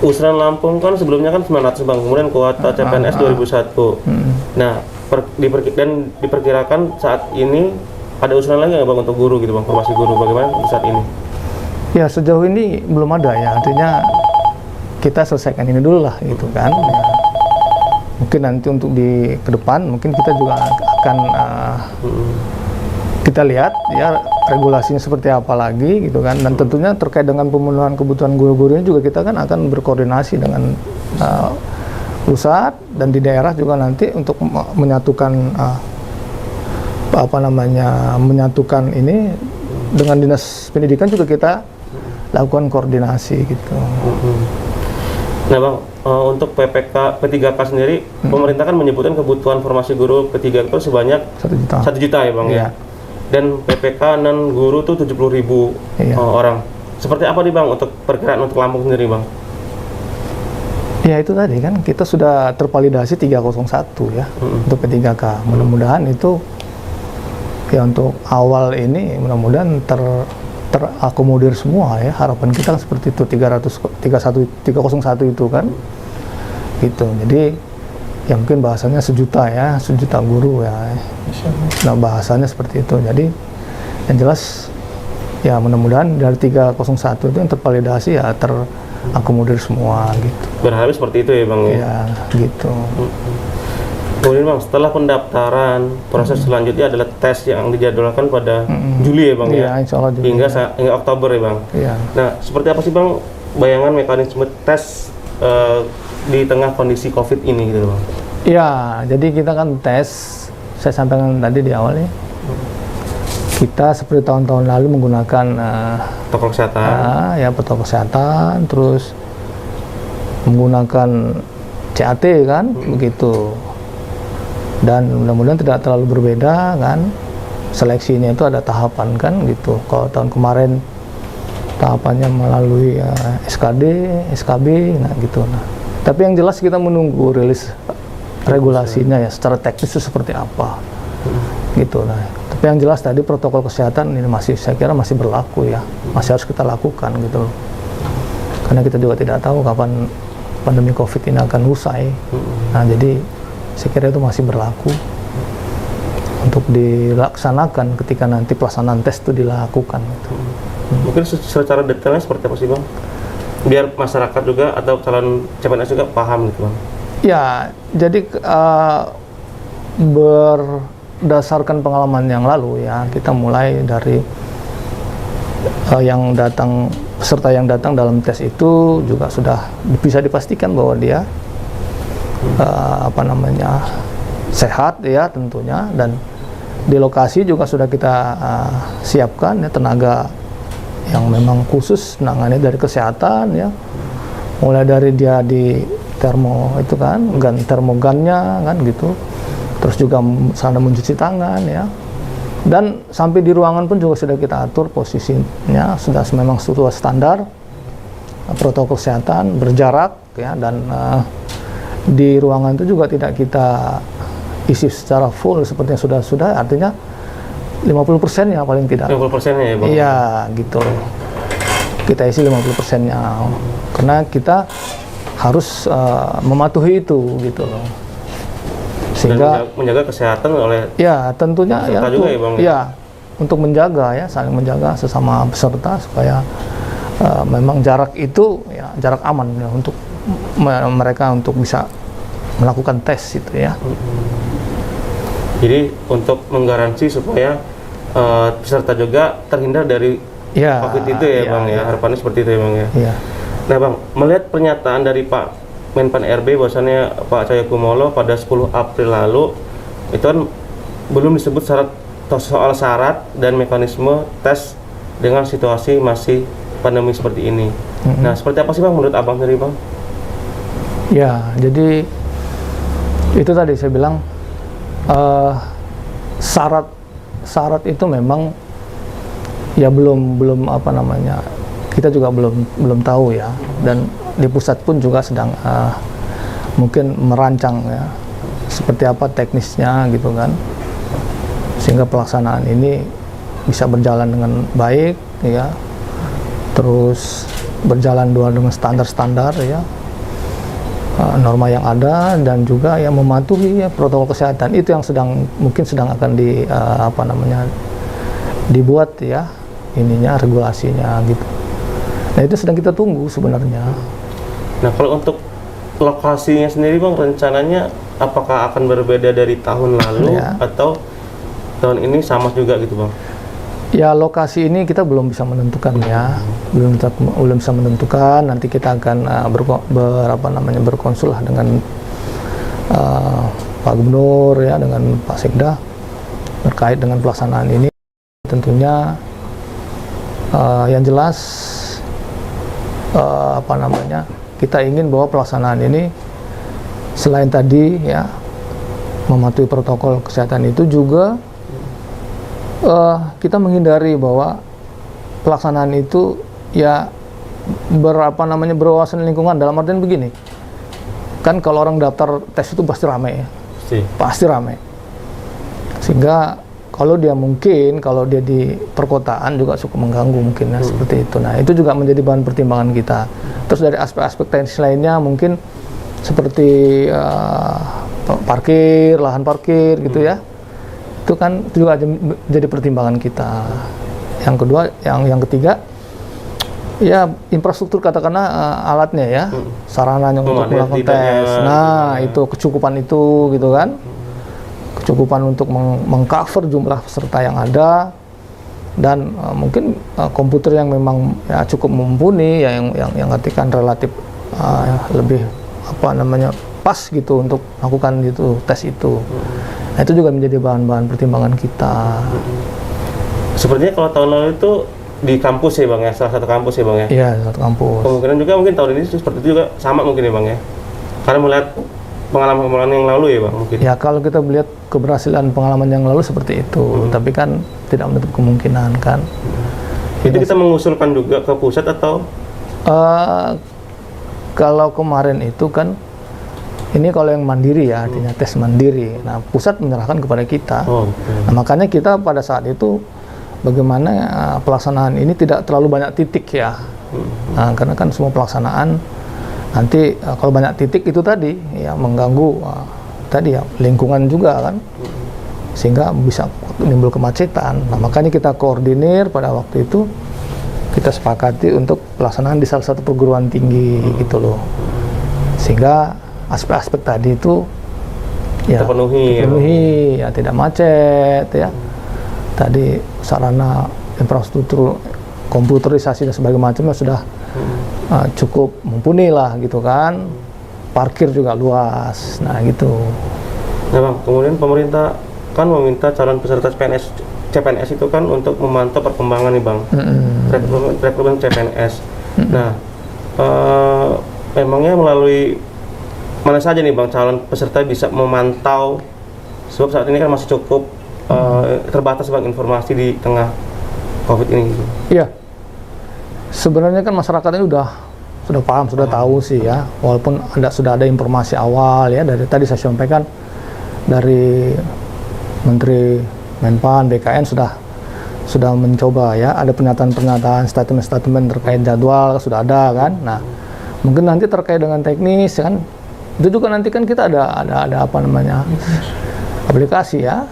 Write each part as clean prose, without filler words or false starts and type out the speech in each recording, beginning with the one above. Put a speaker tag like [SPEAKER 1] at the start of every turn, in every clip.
[SPEAKER 1] Usulan Lampung kan sebelumnya kan 900 Bang, kemudian kuota CPNS 2001. Nah, diperkirakan saat ini ada usulan lagi nggak Bang untuk guru gitu Bang, formasi guru bagaimana untuk saat ini?
[SPEAKER 2] Ya sejauh ini belum ada ya, artinya kita selesaikan ini dulu lah gitu kan. Ya, mungkin nanti untuk di ke depan mungkin kita juga akan kita lihat ya regulasinya seperti apa lagi gitu kan, dan tentunya terkait dengan pemenuhan kebutuhan guru-gurunya juga kita kan akan berkoordinasi dengan pusat dan di daerah juga nanti untuk menyatukan menyatukan ini dengan dinas pendidikan juga kita lakukan koordinasi gitu.
[SPEAKER 1] Nah Bang, untuk P3K sendiri, pemerintah kan menyebutkan kebutuhan formasi guru P3K itu sebanyak 1 juta ya Bang ya. Dan PPK non guru tuh 70.000 orang. Seperti apa nih Bang untuk perkiraan untuk Lampung sendiri Bang?
[SPEAKER 2] Ya itu tadi kan kita sudah tervalidasi 301 ya untuk P3K. Mudah-mudahan itu ya untuk awal ini mudah-mudahan terakomodir semua ya. Harapan kita kan seperti itu 301 itu kan. Gitu. Jadi ya mungkin bahasanya 1 juta guru ya. Nah bahasanya seperti itu. Jadi yang jelas ya mudah-mudahan dari 301 itu yang tervalidasi ya terakomodir semua gitu.
[SPEAKER 1] Berharap seperti itu ya Bang ya?
[SPEAKER 2] Ya gitu.
[SPEAKER 1] Kemudian Bang, setelah pendaftaran, proses selanjutnya adalah tes yang dijadwalkan pada Juli ya Bang ya?
[SPEAKER 2] Insya Allah Juli,
[SPEAKER 1] hingga Oktober ya Bang?
[SPEAKER 2] Iya.
[SPEAKER 1] Nah seperti apa sih Bang bayangan mekanisme tes di tengah kondisi COVID ini gitu Bang?
[SPEAKER 2] Ya, jadi kita kan tes, saya sampaikan tadi di awal ya, kita seperti tahun-tahun lalu menggunakan
[SPEAKER 1] protokol kesehatan,
[SPEAKER 2] protokol kesehatan, terus menggunakan CAT kan, begitu. Dan mudah-mudahan tidak terlalu berbeda kan, seleksinya itu ada tahapan kan, gitu. Kalau tahun kemarin tahapannya melalui SKD, SKB, nah gitu. Nah, tapi yang jelas kita menunggu rilis regulasinya ya, secara teknis itu seperti apa, gitu. Nah, tapi yang jelas tadi protokol kesehatan ini masih, saya kira masih berlaku ya, masih harus kita lakukan gitu loh. Karena kita juga tidak tahu kapan pandemi COVID ini akan usai. Nah, jadi saya kira itu masih berlaku untuk dilaksanakan ketika nanti pelaksanaan tes itu dilakukan. Gitu.
[SPEAKER 1] Mungkin secara detailnya seperti apa sih Bang? Biar masyarakat juga atau calon CPNS juga paham gitu Bang.
[SPEAKER 2] Ya, jadi berdasarkan pengalaman yang lalu ya, kita mulai dari yang datang, peserta yang datang dalam tes itu juga sudah bisa dipastikan bahwa dia sehat ya tentunya, dan di lokasi juga sudah kita siapkan ya tenaga yang memang khusus menangani dari kesehatan ya, mulai dari dia di termogannya kan gitu, terus juga sana mencuci tangan ya, dan sampai di ruangan pun juga sudah kita atur posisinya, sudah memang sesuai standar protokol kesehatan, berjarak ya, dan di ruangan itu juga tidak kita isi secara full seperti yang sudah, artinya 50% ya paling tidak.
[SPEAKER 1] 50%-nya ya Bang?
[SPEAKER 2] Iya gitu, kita isi 50%-nya, karena kita harus mematuhi itu gitu loh, sehingga
[SPEAKER 1] dan menjaga kesehatan oleh
[SPEAKER 2] ya tentunya ya,
[SPEAKER 1] juga ya Bang?
[SPEAKER 2] Ya untuk menjaga ya, saling menjaga sesama peserta supaya memang jarak itu ya jarak aman ya, untuk mereka untuk bisa melakukan tes itu ya.
[SPEAKER 1] Jadi untuk menggaransi supaya peserta juga terhindar dari COVID itu ya Bang ya, harapannya seperti itu ya Bang ya.
[SPEAKER 2] Iya.
[SPEAKER 1] Nah Bang, melihat pernyataan dari Pak Menpan RB bahwasannya Pak Cahyokumolo pada 10 April lalu itu kan belum disebut soal syarat dan mekanisme tes dengan situasi masih pandemi seperti ini. Nah seperti apa sih Bang menurut Abang sendiri Bang?
[SPEAKER 2] Ya, jadi itu tadi saya bilang syarat itu memang ya belum kita juga belum tahu ya, dan di pusat pun juga sedang mungkin merancang ya seperti apa teknisnya gitu kan, sehingga pelaksanaan ini bisa berjalan dengan baik ya. Terus berjalan dua dengan standar-standar ya, norma yang ada, dan juga yang mematuhi ya, protokol kesehatan itu yang mungkin sedang akan dibuat ya ininya, regulasinya gitu. Nah itu sedang kita tunggu sebenarnya.
[SPEAKER 1] Nah kalau untuk lokasinya sendiri Bang, rencananya apakah akan berbeda dari tahun lalu
[SPEAKER 2] Ya.
[SPEAKER 1] atau tahun ini sama juga gitu Bang?
[SPEAKER 2] Ya lokasi ini kita belum bisa menentukan ya, belum bisa menentukan. Nanti kita akan berkonsul lah dengan Pak Gubernur ya, dengan Pak Sekda terkait dengan pelaksanaan ini. Tentunya yang jelas kita ingin bahwa pelaksanaan ini selain tadi ya mematuhi protokol kesehatan itu juga kita menghindari bahwa pelaksanaan itu ya berwawasan lingkungan, dalam artian begini, kan kalau orang daftar tes itu pasti ramai ya, pasti ramai, sehingga kalau dia di perkotaan juga cukup mengganggu mungkin ya, seperti itu. Nah itu juga menjadi bahan pertimbangan kita. Terus dari aspek-aspek teknis lainnya mungkin seperti lahan parkir gitu ya, itu kan juga jadi pertimbangan kita. Yang kedua, yang ketiga ya infrastruktur, katakanlah alatnya ya, sarananya untuk melakukan tes. Nah itu kecukupan itu gitu kan, kecukupan untuk mengcover jumlah peserta yang ada, dan mungkin komputer yang memang ya cukup mumpuni ya, yang artikan relatif lebih pas gitu untuk melakukan itu tes itu. Nah, itu juga menjadi bahan-bahan pertimbangan kita.
[SPEAKER 1] Sepertinya kalau tahun lalu itu di kampus ya Bang ya, salah satu kampus ya Bang ya?
[SPEAKER 2] Iya, satu kampus.
[SPEAKER 1] Kemungkinan juga mungkin tahun ini seperti itu juga sama mungkin ya Bang ya? Karena melihat pengalaman yang lalu ya Bang mungkin? Ya
[SPEAKER 2] kalau kita melihat keberhasilan pengalaman yang lalu seperti itu, tapi kan tidak menutup kemungkinan kan.
[SPEAKER 1] Itu kita mengusulkan juga ke pusat atau?
[SPEAKER 2] Kalau kemarin itu kan, ini kalau yang mandiri ya, artinya tes mandiri. Nah, pusat menyerahkan kepada kita. Nah, makanya kita pada saat itu bagaimana pelaksanaan ini tidak terlalu banyak titik ya. Nah, karena kan semua pelaksanaan nanti kalau banyak titik itu tadi ya mengganggu tadi ya lingkungan juga kan, sehingga bisa menimbul kemacetan. Nah, makanya kita koordinir pada waktu itu, kita sepakati untuk pelaksanaan di salah satu perguruan tinggi gitu loh, sehingga aspek-aspek tadi itu ya terpenuhi ya, tidak macet ya, tadi sarana infrastruktur komputerisasi dan sebagainya macamnya sudah cukup mumpuni lah gitu kan, parkir juga luas, nah gitu.
[SPEAKER 1] Nah Bang, kemudian pemerintah kan meminta calon peserta CPNS itu kan untuk memantau perkembangan nih Bang, rekrutmen CPNS. Nah, memangnya melalui mana saja nih Bang calon peserta bisa memantau, sebab saat ini kan masih cukup terbatas Bang informasi di tengah COVID ini gitu.
[SPEAKER 2] Iya, sebenarnya kan masyarakat ini sudah paham, sudah tahu sih ya, walaupun sudah ada informasi awal ya, dari tadi saya sampaikan dari Menteri Menpan, BKN sudah mencoba ya, ada pernyataan-pernyataan, statement-statement terkait jadwal sudah ada kan. Nah, mungkin nanti terkait dengan teknis kan, itu juga nanti kan kita ada aplikasi ya,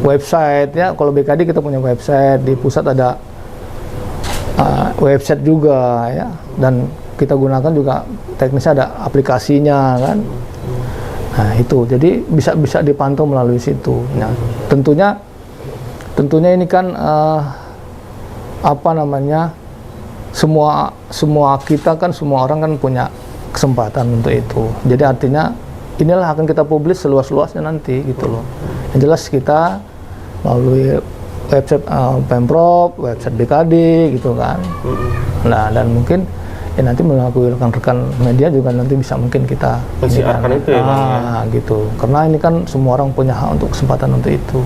[SPEAKER 2] website ya. Kalau BKD kita punya website, di pusat ada website juga ya, dan kita gunakan juga teknisnya, ada aplikasinya kan. Nah itu jadi bisa dipantau melalui situ. Nah, tentunya ini kan semua kita kan, semua orang kan punya kesempatan untuk itu. Jadi artinya inilah akan kita publis seluas-luasnya nanti gitu loh. Yang jelas kita melalui website Pemprov, website BKD gitu kan. Nah, dan mungkin ya nanti melalui rekan-rekan media juga nanti bisa mungkin kita
[SPEAKER 1] mensiarkan itu ya
[SPEAKER 2] gitu. Karena ini kan semua orang punya hak untuk kesempatan untuk itu.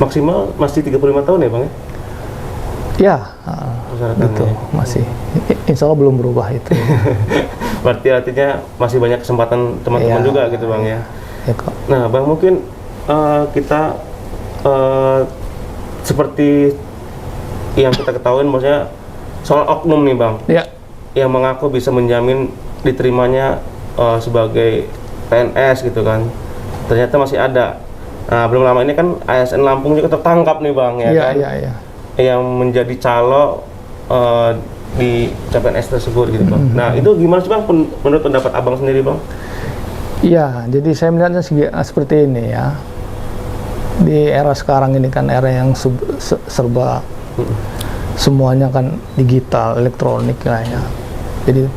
[SPEAKER 1] Maksimal masih 35 tahun ya Bang ya?
[SPEAKER 2] Ya, gitu masih. Insya Allah belum berubah itu.
[SPEAKER 1] Berarti artinya masih banyak kesempatan teman-teman juga gitu Bang ya.
[SPEAKER 2] Ya kok.
[SPEAKER 1] Nah Bang, mungkin kita seperti yang kita ketahui, maksudnya soal oknum nih Bang.
[SPEAKER 2] Ya.
[SPEAKER 1] yang mengaku bisa menjamin diterimanya sebagai PNS gitu kan. Ternyata masih ada. Nah, belum lama ini kan ASN Lampung juga tertangkap nih Bang, ya
[SPEAKER 2] Iya,
[SPEAKER 1] kan?
[SPEAKER 2] iya, iya.
[SPEAKER 1] Yang menjadi calo di CPNS tersebut gitu Bang. Nah, itu gimana sih Bang menurut pendapat Abang sendiri Bang?
[SPEAKER 2] Iya, jadi saya melihatnya seperti ini ya. Di era sekarang ini kan era yang serba semuanya kan digital, elektronik lah ya. Jadi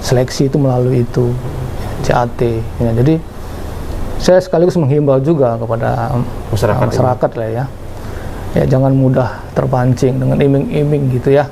[SPEAKER 2] seleksi itu melalui itu CAT. Ya. Jadi saya sekaligus menghimbau juga kepada masyarakat lah ya. Ya jangan mudah terpancing dengan iming-iming gitu ya.